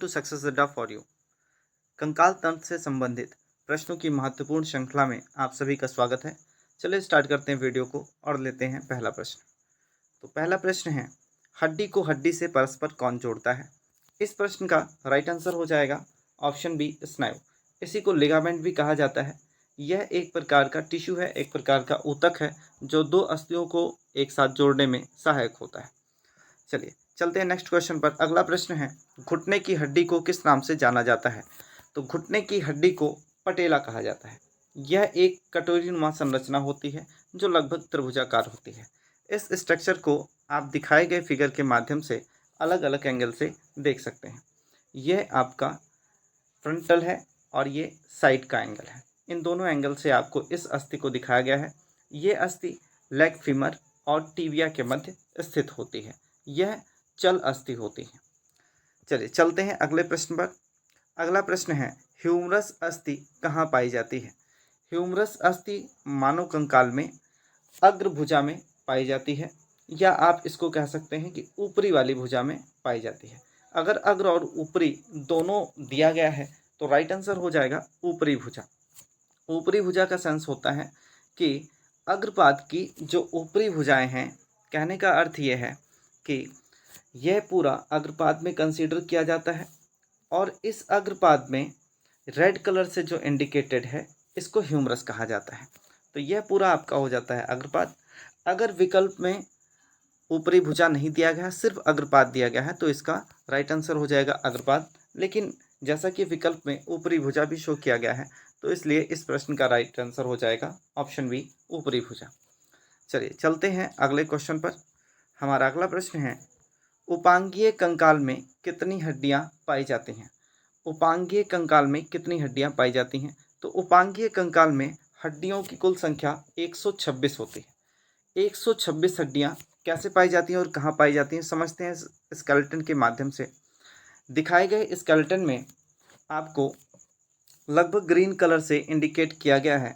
To success अड्डा for you. कंकाल तंत्र से संबंधित प्रश्नों की महत्वपूर्ण श्रृंखला में आप सभी का स्वागत है। चलिए स्टार्ट करते हैं वीडियो को और लेते हैं पहला प्रश्न। तो पहला प्रश्न है, हड्डी को हड्डी से परस्पर कौन जोड़ता है? इस प्रश्न का राइट आंसर हो जाएगा ऑप्शन बी, स्नायु। इसी को लिगामेंट भी कहा जाता है। यह एक प्रकार का टिश्यू है, एक प्रकार का ऊतक है जो दो अस्थियों को एक साथ जोड़ने में सहायक होता है। चलिए चलते हैं नेक्स्ट क्वेश्चन पर। अगला प्रश्न है, घुटने की हड्डी को किस नाम से जाना जाता है? तो घुटने की हड्डी को पटेला कहा जाता है। यह एक कटोरीनुमा संरचना होती है जो लगभग त्रिभुजाकार होती है। इस स्ट्रक्चर को आप दिखाए गए फिगर के माध्यम से अलग अलग एंगल से देख सकते हैं। यह आपका फ्रंटल है और ये साइड का एंगल है। इन दोनों एंगल से आपको इस अस्थि को दिखाया गया है। ये अस्थि लेग, फीमर और टिबिया के मध्य स्थित होती है। यह चल अस्थि होती है। चलिए चलते हैं अगले प्रश्न पर। अगला प्रश्न है, ह्यूमरस अस्थि कहाँ पाई जाती है? ह्यूमरस अस्थि मानव कंकाल में अग्र भुजा में पाई जाती है, या आप इसको कह सकते हैं कि ऊपरी वाली भुजा में पाई जाती है। अगर अग्र और ऊपरी दोनों दिया गया है तो राइट आंसर हो जाएगा ऊपरी भुजा। ऊपरी भुजा का सेंस होता है कि अग्रपाद की जो ऊपरी भुजाएं हैं, कहने का अर्थ यह है कि यह पूरा अग्रपाद में कंसीडर किया जाता है और इस अग्रपाद में रेड कलर से जो इंडिकेटेड है इसको ह्यूमरस कहा जाता है। तो यह पूरा आपका हो जाता है अग्रपाद। अगर विकल्प में ऊपरी भुजा नहीं दिया गया है, सिर्फ अग्रपाद दिया गया है, तो इसका राइट आंसर हो जाएगा अग्रपाद। लेकिन जैसा कि विकल्प में ऊपरी भुजा भी शो किया गया है तो इसलिए इस प्रश्न का राइट आंसर हो जाएगा ऑप्शन बी, ऊपरी भुजा। चलिए चलते हैं अगले क्वेश्चन पर। हमारा अगला प्रश्न है, उपांगीय कंकाल में कितनी हड्डियां पाई जाती हैं? उपांगीय कंकाल में कितनी हड्डियां पाई जाती हैं? तो उपांगीय कंकाल में हड्डियों की कुल संख्या 126 होती है। 126 हड्डियां कैसे पाई जाती हैं और कहाँ पाई जाती हैं, समझते हैं स्केलेटन के माध्यम से। दिखाए गए स्केलेटन में आपको लगभग ग्रीन कलर से इंडिकेट किया गया है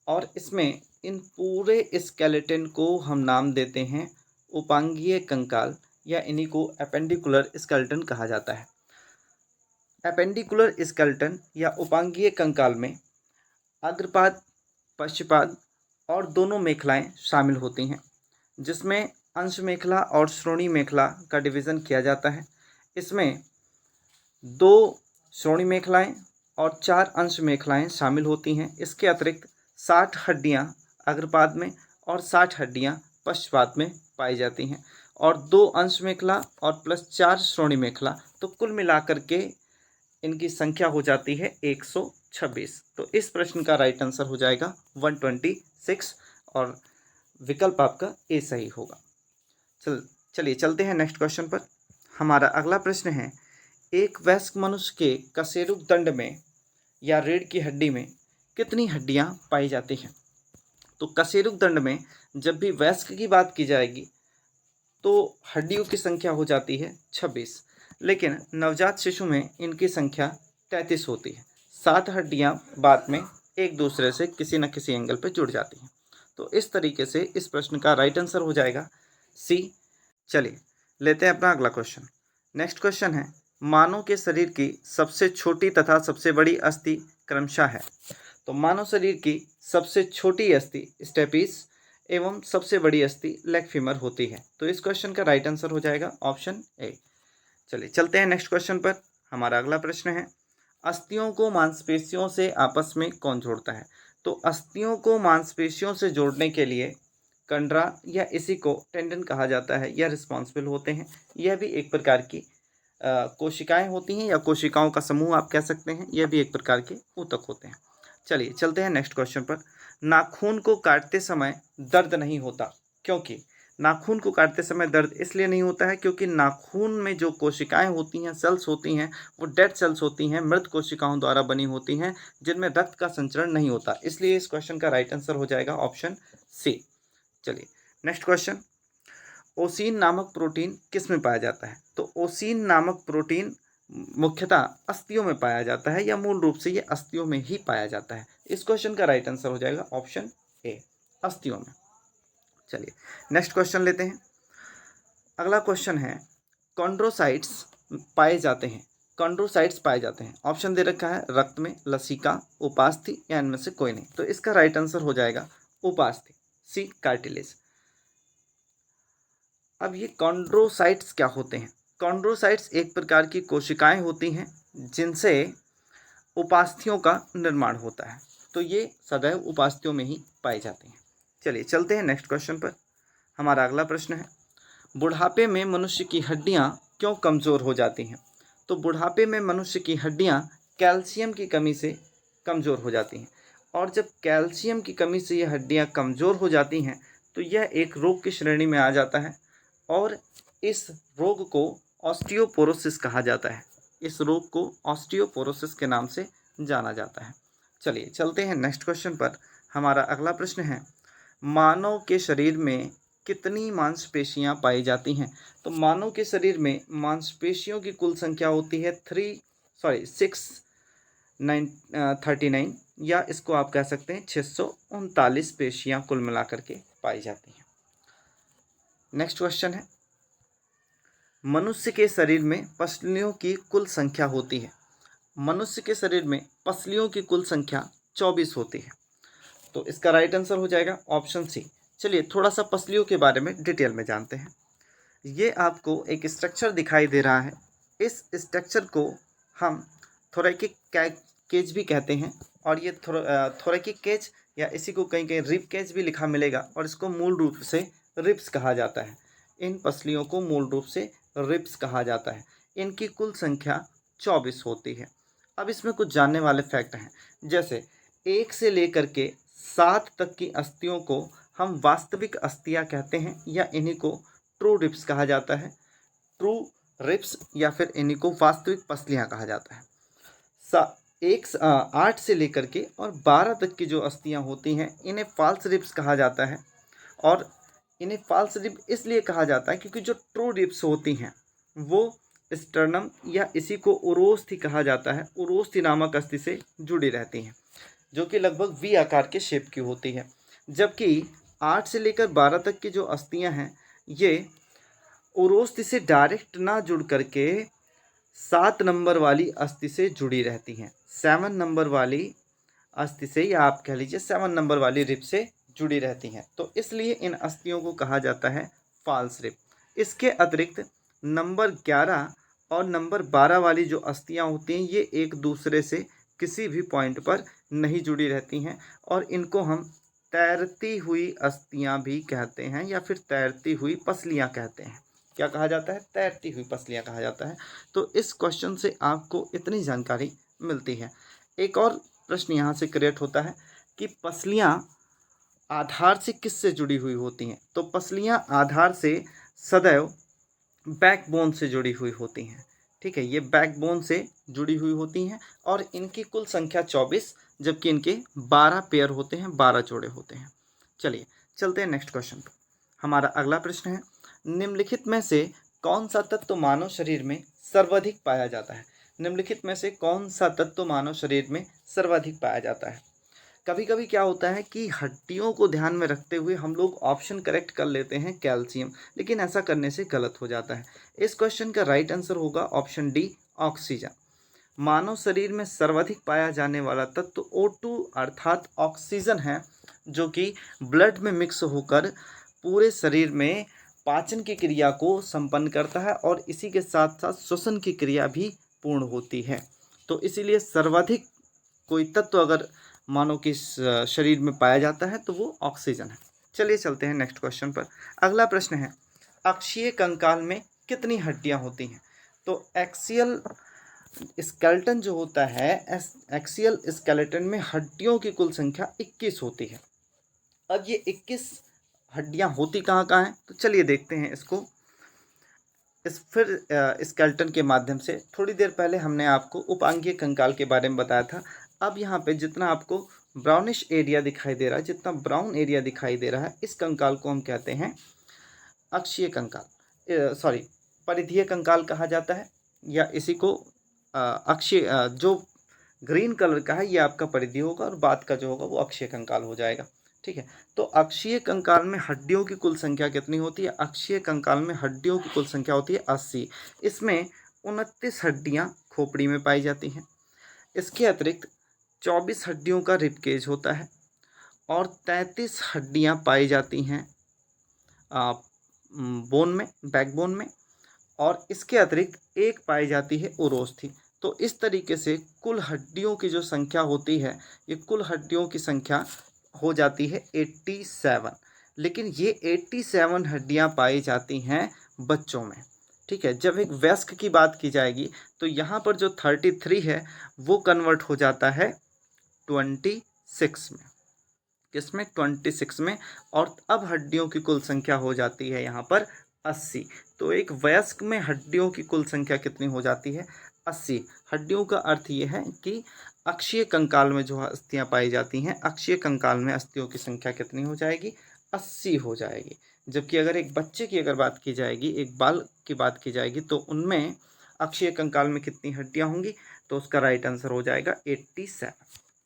और इसमें इन पूरे स्केलेटन को हम नाम देते हैं उपांगीय कंकाल, या इन्हीं को एपेंडिकुलर स्केलेटन कहा जाता है। एपेंडिकुलर स्केलेटन या उपांगीय कंकाल में अग्रपाद, पश्चपाद और दोनों मेखलाएं शामिल होती हैं, जिसमें अंश मेखला और श्रोणि मेखला का डिवीज़न किया जाता है। इसमें 2 श्रोणि मेखलाएं और 4 अंश मेखलाएं शामिल होती हैं। इसके अतिरिक्त 60 हड्डियां अग्रपाद में और 60 हड्डियां पश्चपाद में पाई जाती हैं और 2 अंश मेखला और प्लस 4 श्रोणि मेखला, तो कुल मिलाकर के इनकी संख्या हो जाती है 126। तो इस प्रश्न का राइट आंसर हो जाएगा 126 और विकल्प आपका ए सही होगा। चलिए चलते हैं नेक्स्ट क्वेश्चन पर। हमारा अगला प्रश्न है, एक वयस्क मनुष्य के कशेरुक दंड में या रीढ़ की हड्डी में कितनी हड्डियां पाई जाती हैं? तो कशेरुक दंड में जब भी वयस्क की बात की जाएगी तो हड्डियों की संख्या हो जाती है 26, लेकिन नवजात शिशु में इनकी संख्या 33 होती है। 7 हड्डियां बाद में एक दूसरे से किसी न किसी एंगल पर जुड़ जाती हैं। तो इस तरीके से इस प्रश्न का राइट आंसर हो जाएगा सी। चलिए लेते हैं अपना अगला क्वेश्चन। नेक्स्ट क्वेश्चन है, मानव के शरीर की सबसे छोटी तथा सबसे बड़ी अस्थि क्रमशः है? तो मानव शरीर की सबसे छोटी अस्थि स्टेपिस एवं सबसे बड़ी अस्थि लेग फीमर होती है। तो इस क्वेश्चन का राइट आंसर हो जाएगा ऑप्शन ए। चलिए चलते हैं नेक्स्ट क्वेश्चन पर। हमारा अगला प्रश्न है, अस्थियों को मांसपेशियों से आपस में कौन जोड़ता है? तो अस्थियों को मांसपेशियों से जोड़ने के लिए कंडरा या इसी को टेंडन कहा जाता है, यह रिस्पॉन्सिबल होते हैं। यह भी एक प्रकार की कोशिकाएं होती हैं या कोशिकाओं का समूह आप कह सकते हैं। यह भी एक प्रकार के ऊतक होते हैं। चलिए चलते हैं नेक्स्ट क्वेश्चन पर। नाखून को काटते समय दर्द नहीं होता, क्योंकि नाखून को काटते समय दर्द इसलिए नहीं होता है क्योंकि नाखून में जो कोशिकाएं होती हैं, सेल्स होती हैं, वो डेड सेल्स होती हैं, मृत कोशिकाओं द्वारा बनी होती हैं, जिनमें रक्त का संचरण नहीं होता। इसलिए इस क्वेश्चन का राइट आंसर हो जाएगा ऑप्शन सी। चलिए नेक्स्ट क्वेश्चन, ओसीन नामक प्रोटीन किस में पाया जाता है? तो ओसीन नामक प्रोटीन मुख्यतः अस्थियों में पाया जाता है, या मूल रूप से ये अस्थियों में ही पाया जाता है। इस क्वेश्चन का राइट आंसर हो जाएगा ऑप्शन ए, अस्थियों में। चलिए नेक्स्ट क्वेश्चन लेते हैं। अगला क्वेश्चन है, कॉन्ड्रोसाइट्स पाए जाते हैं कॉन्ड्रोसाइट्स पाए जाते हैं? ऑप्शन दे रखा है रक्त में, लसिका, उपास्थि या इनमें से कोई नहीं। तो इसका राइट आंसर हो जाएगा उपास्थि, सी कार्टिलेज। अब ये कॉन्ड्रोसाइट्स क्या होते हैं? कॉन्ड्रोसाइट्स एक प्रकार की कोशिकाएं होती हैं जिनसे उपास्थियों का निर्माण होता है। तो ये सदैव उपास्थियों में ही पाए जाते हैं। चलिए चलते हैं नेक्स्ट क्वेश्चन पर। हमारा अगला प्रश्न है, बुढ़ापे में मनुष्य की हड्डियां क्यों कमज़ोर हो जाती हैं? तो बुढ़ापे में मनुष्य की हड्डियां कैल्शियम की कमी से कमज़ोर हो जाती हैं, और जब कैल्शियम की कमी से ये हड्डियां कमज़ोर हो जाती हैं तो यह एक रोग की श्रेणी में आ जाता है, और इस रोग को ऑस्टियोपोरोसिस कहा जाता है। इस रोग को ऑस्टियोपोरोसिस के नाम से जाना जाता है। चलिए चलते हैं नेक्स्ट क्वेश्चन पर। हमारा अगला प्रश्न है, मानव के शरीर में कितनी मांसपेशियां पाई जाती हैं? तो मानव के शरीर में मांसपेशियों की कुल संख्या होती है 639, या इसको आप कह सकते हैं 639 पेशियां कुल मिलाकर के पाई जाती हैं। नेक्स्ट क्वेश्चन है, मनुष्य के शरीर में पसलियों की कुल संख्या होती है? मनुष्य के शरीर में पसलियों की कुल संख्या 24 होती है। तो इसका राइट आंसर हो जाएगा ऑप्शन सी। चलिए थोड़ा सा पसलियों के बारे में डिटेल में जानते हैं। ये आपको एक स्ट्रक्चर दिखाई दे रहा है। इस स्ट्रक्चर को हम थोरैकिक केज भी कहते हैं, और ये थोरैकिक केज या इसी को कहीं कहीं रिब केज भी लिखा मिलेगा, और इसको मूल रूप से रिब्स कहा जाता है। इन पसलियों को मूल रूप से रिब्स कहा जाता है। इनकी कुल संख्या 24 होती है। अब इसमें कुछ जानने वाले फैक्ट हैं, जैसे 1 से लेकर के 7 तक की अस्थियों को हम वास्तविक अस्थियां कहते हैं, या इन्हीं को ट्रू रिब्स कहा जाता है। ट्रू रिब्स या फिर इन्हीं को वास्तविक पसलियां कहा जाता है। 8 से लेकर के और 12 तक की जो अस्थियां होती हैं इन्हें फॉल्स रिब्स कहा जाता है, और इन्हें फॉल्स रिब इसलिए कहा जाता है क्योंकि जो ट्रू रिब्स होती हैं वो स्टर्नम या इसी को उरोस्थि कहा जाता है, उरोस्थि नामक अस्थि से जुड़ी रहती हैं, जो कि लगभग वी आकार के शेप की होती है। जबकि 8 से लेकर 12 तक की जो अस्थियां हैं ये उरोस्थि से डायरेक्ट ना जुड़ करके 7 नंबर वाली अस्थि से जुड़ी रहती हैं। 7 नंबर वाली अस्थि से, या आप कह लीजिए 7 नंबर वाली रिब से जुड़ी रहती हैं। तो इसलिए इन अस्थियों को कहा जाता है फॉल्स रिब। इसके अतिरिक्त नंबर 11 और नंबर 12 वाली जो अस्थियां होती हैं ये एक दूसरे से किसी भी पॉइंट पर नहीं जुड़ी रहती हैं, और इनको हम तैरती हुई अस्थियां भी कहते हैं, या फिर तैरती हुई पसलियां कहते हैं। क्या कहा जाता है? तैरती हुई पसलियां कहा जाता है। तो इस क्वेश्चन से आपको इतनी जानकारी मिलती है। एक और प्रश्न यहाँ से क्रिएट होता है कि पसलियां आधार से किससे जुड़ी हुई होती हैं? तो पसलियां आधार से सदैव बैकबोन से जुड़ी हुई होती हैं। ठीक है, ये बैकबोन से जुड़ी हुई होती हैं, और इनकी कुल संख्या 24, जबकि इनके 12 पेयर होते हैं, 12 जोड़े होते हैं। चलिए चलते हैं नेक्स्ट क्वेश्चन पर। हमारा अगला प्रश्न है, निम्नलिखित में से कौन सा तत्व मानव शरीर में सर्वाधिक पाया जाता है? निम्नलिखित में से कौन सा तत्व मानव शरीर में सर्वाधिक पाया जाता है? कभी कभी क्या होता है कि हड्डियों को ध्यान में रखते हुए हम लोग ऑप्शन करेक्ट कर लेते हैं कैल्शियम, लेकिन ऐसा करने से गलत हो जाता है। इस क्वेश्चन का राइट आंसर होगा ऑप्शन डी, ऑक्सीजन। मानव शरीर में सर्वाधिक पाया जाने वाला तत्व O2 अर्थात ऑक्सीजन है, जो कि ब्लड में मिक्स होकर पूरे शरीर में पाचन की क्रिया को संपन्न करता है, और इसी के साथ साथ श्वसन की क्रिया भी पूर्ण होती है। तो इसीलिए सर्वाधिक कोई तत्व अगर मानव के शरीर में पाया जाता है तो वो ऑक्सीजन है। चलिए चलते हैं नेक्स्ट क्वेश्चन पर। अगला प्रश्न है, अक्षीय कंकाल में कितनी हड्डियां होती हैं? तो एक्सियल स्केलेटन जो होता है, एक्सियल स्केलेटन में हड्डियों की कुल संख्या 21 होती है। अब ये 21 हड्डियां होती कहाँ कहाँ हैं? तो चलिए देखते हैं इसको। फिर स्केलेटन के माध्यम से थोड़ी देर पहले हमने आपको उपांगीय कंकाल के बारे में बताया था। अब यहाँ पे जितना आपको ब्राउनिश एरिया दिखाई दे रहा है, जितना ब्राउन एरिया दिखाई दे रहा है, इस कंकाल को हम कहते हैं अक्षीय कंकाल, सॉरी परिधीय कंकाल कहा जाता है, या इसी को अक्षीय, जो ग्रीन कलर का है ये आपका परिधीय होगा, और बाद का जो होगा वो अक्षीय कंकाल हो जाएगा। ठीक है, तो अक्षीय कंकाल में हड्डियों की कुल संख्या कितनी होती है? अक्षीय कंकाल में हड्डियों की कुल संख्या होती है 80। इसमें 29 हड्डियां खोपड़ी में पाई जाती हैं। इसके अतिरिक्त 24 हड्डियों का रिबकेज होता है और 33 हड्डियां पाई जाती हैं बोन में, बैकबोन में, और इसके अतिरिक्त एक पाई जाती है उरोस्थी। तो इस तरीके से कुल हड्डियों की जो संख्या होती है, ये कुल हड्डियों की संख्या हो जाती है 87। लेकिन ये 87 हड्डियां पाई जाती हैं बच्चों में। ठीक है, जब एक वयस्क की बात की जाएगी तो यहाँ पर जो 33 है वो कन्वर्ट हो जाता है 26 में। किसमें? 26 में। और अब हड्डियों की कुल संख्या हो जाती है यहाँ पर 80। तो एक वयस्क में हड्डियों की कुल संख्या कितनी हो जाती है? 80। हड्डियों का अर्थ ये है कि अक्षीय कंकाल में जो अस्थियां पाई जाती हैं, अक्षीय कंकाल में अस्थियों की संख्या कितनी हो जाएगी? 80 हो जाएगी। जबकि अगर एक बच्चे की अगर बात की जाएगी, एक बाल की बात की जाएगी, तो उनमें अक्षीय कंकाल में कितनी हड्डियां होंगी? तो उसका राइट आंसर हो जाएगा 87।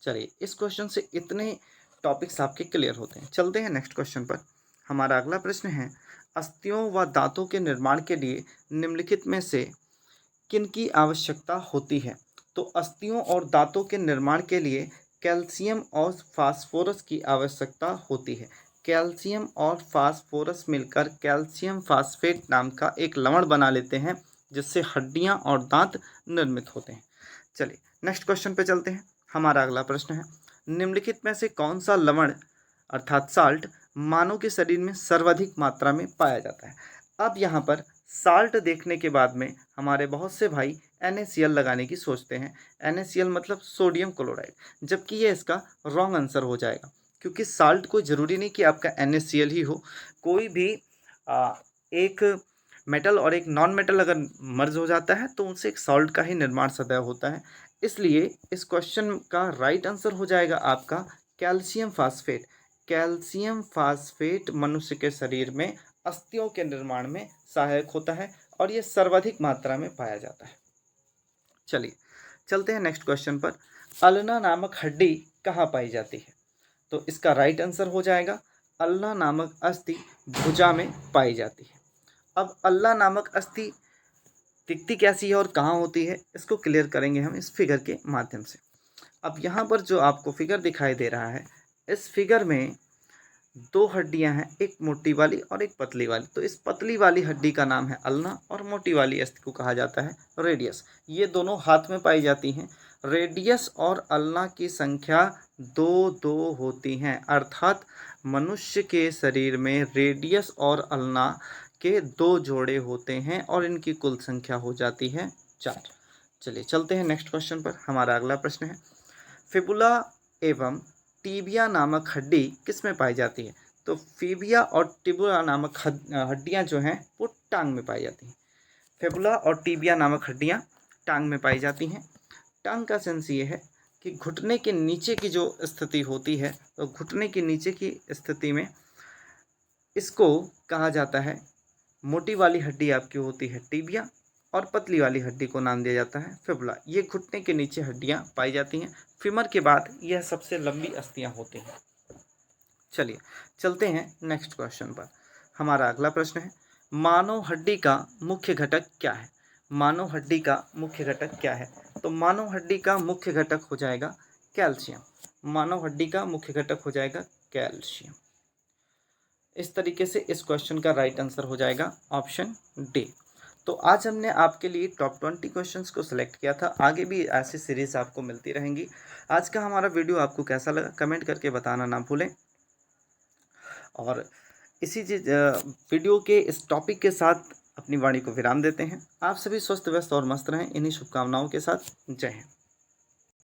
चलिए, इस क्वेश्चन से इतने टॉपिक्स आपके क्लियर होते हैं। चलते हैं नेक्स्ट क्वेश्चन पर। हमारा अगला प्रश्न है, अस्थियों व दांतों के निर्माण के लिए निम्नलिखित में से किन की आवश्यकता होती है? तो अस्थियों और दांतों के निर्माण के लिए कैल्शियम और फास्फोरस की आवश्यकता होती है। कैल्शियम और फास्फोरस मिलकर कैल्शियम फास्फेट नाम का एक लवण बना लेते हैं, जिससे हड्डियां और दांत निर्मित होते हैं। चलिए नेक्स्ट क्वेश्चन पे चलते हैं। हमारा अगला प्रश्न है, निम्नलिखित में से कौन सा लवण अर्थात साल्ट मानव के शरीर में सर्वाधिक मात्रा में पाया जाता है? अब यहाँ पर साल्ट देखने के बाद में हमारे बहुत से भाई NaCl लगाने की सोचते हैं। NaCl मतलब सोडियम क्लोराइड, जबकि ये इसका रॉन्ग आंसर हो जाएगा, क्योंकि साल्ट कोई ज़रूरी नहीं कि आपका NaCl ही हो। कोई भी एक मेटल और एक नॉन मेटल अगर मर्ज हो जाता है तो उनसे एक सॉल्ट का ही निर्माण सदैव होता है। इसलिए इस क्वेश्चन का राइट आंसर हो जाएगा आपका कैल्शियम फास्फेट। कैल्शियम फास्फेट मनुष्य के शरीर में अस्थियों के निर्माण में सहायक होता है और ये सर्वाधिक मात्रा में पाया जाता है। चलिए चलते हैं नेक्स्ट क्वेश्चन पर। अल्ना नामक हड्डी कहाँ पाई जाती है? तो इसका राइट आंसर हो जाएगा अल्ना नामक अस्थि भुजा में पाई जाती है। अब अल्ला नामक अस्थि दिखती कैसी है और कहाँ होती है, इसको क्लियर करेंगे हम इस फिगर के माध्यम से। अब यहाँ पर जो आपको फिगर दिखाई दे रहा है, इस फिगर में दो हड्डियां हैं, एक मोटी वाली और एक पतली वाली। तो इस पतली वाली हड्डी का नाम है अल्ना और मोटी वाली अस्थि को कहा जाता है रेडियस। ये दोनों हाथ में पाई जाती हैं। रेडियस और अल्ना की संख्या 2-2 होती हैं, अर्थात मनुष्य के शरीर में रेडियस और अल्ना के 2 जोड़े होते हैं और इनकी कुल संख्या हो जाती है 4। चलिए चलते हैं नेक्स्ट क्वेश्चन पर। हमारा अगला प्रश्न है, फिबुला एवं टीबिया नामक हड्डी किस में पाई जाती है? तो फिबिया और टिबुला नामक हड्डियां जो हैं वो टांग में पाई जाती हैं। फिबुला और टीबिया नामक हड्डियां टांग में पाई जाती हैं। टांग का सेंस ये है कि घुटने के नीचे की जो स्थिति होती है, तो घुटने के नीचे की स्थिति में इसको कहा जाता है, मोटी वाली हड्डी आपकी होती है टीबिया और पतली वाली हड्डी को नाम दिया जाता है फिबुला। ये घुटने के नीचे हड्डियां पाई जाती हैं। फीमर के बाद यह सबसे लंबी अस्थियां होती हैं। चलिए चलते हैं नेक्स्ट क्वेश्चन पर। हमारा अगला प्रश्न है, मानव हड्डी का मुख्य घटक क्या है? मानव हड्डी का मुख्य घटक क्या है? तो मानव हड्डी का मुख्य घटक हो जाएगा कैल्शियम। मानव हड्डी का मुख्य घटक हो जाएगा कैल्शियम। इस तरीके से इस क्वेश्चन का राइट आंसर हो जाएगा ऑप्शन डी। तो आज हमने आपके लिए टॉप 20 क्वेश्चंस को सिलेक्ट किया था। आगे भी ऐसी सीरीज़ आपको मिलती रहेंगी। आज का हमारा वीडियो आपको कैसा लगा कमेंट करके बताना ना भूलें। और इसी वीडियो के इस टॉपिक के साथ अपनी वाणी को विराम देते हैं। आप सभी स्वस्थ व्यस्त और मस्त रहें, इन्हीं शुभकामनाओं के साथ। जय हिंद।